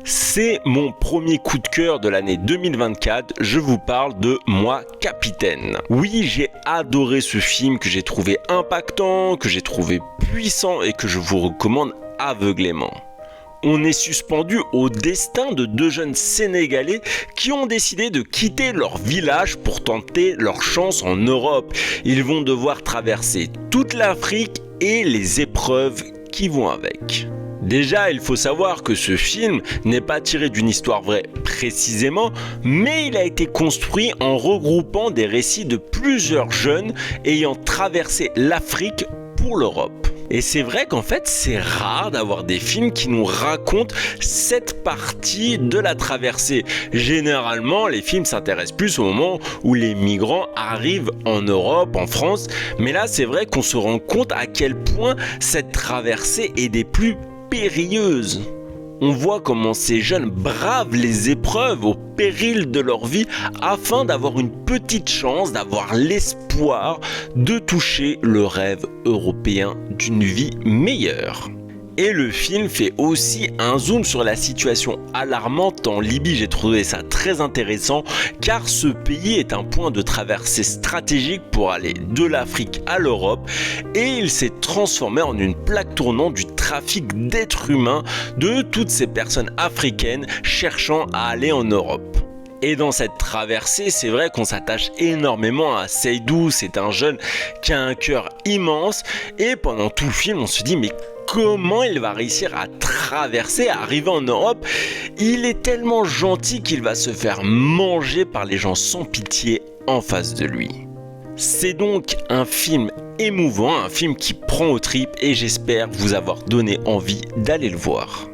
C'est mon premier coup de cœur de l'année 2024, je vous parle de Moi Capitaine. Oui, j'ai adoré ce film que j'ai trouvé impactant, que j'ai trouvé puissant et que je vous recommande aveuglément. On est suspendu au destin de deux jeunes Sénégalais qui ont décidé de quitter leur village pour tenter leur chance en Europe. Ils vont devoir traverser toute l'Afrique et les épreuves qui vont avec. Déjà, il faut savoir que ce film n'est pas tiré d'une histoire vraie précisément, mais il a été construit en regroupant des récits de plusieurs jeunes ayant traversé l'Afrique pour l'Europe. Et c'est vrai qu'en fait, c'est rare d'avoir des films qui nous racontent cette partie de la traversée. Généralement, les films s'intéressent plus au moment où les migrants arrivent en Europe, en France. Mais là, c'est vrai qu'on se rend compte à quel point cette traversée est des plus périlleuses. On voit comment ces jeunes bravent les épreuves au péril de leur vie afin d'avoir une petite chance, d'avoir l'espoir de toucher le rêve européen d'une vie meilleure. Et le film fait aussi un zoom sur la situation alarmante en Libye. J'ai trouvé ça très intéressant car ce pays est un point de traversée stratégique pour aller de l'Afrique à l'Europe et il s'est transformé en une plaque tournante du trafic d'êtres humains de toutes ces personnes africaines cherchant à aller en Europe. Et dans cette traversée, c'est vrai qu'on s'attache énormément à Seydou, c'est un jeune qui a un cœur immense et pendant tout le film on se dit mais comment il va réussir à traverser, à arriver en Europe? Il est tellement gentil qu'il va se faire manger par les gens sans pitié en face de lui. C'est donc un film émouvant, un film qui prend aux tripes et j'espère vous avoir donné envie d'aller le voir.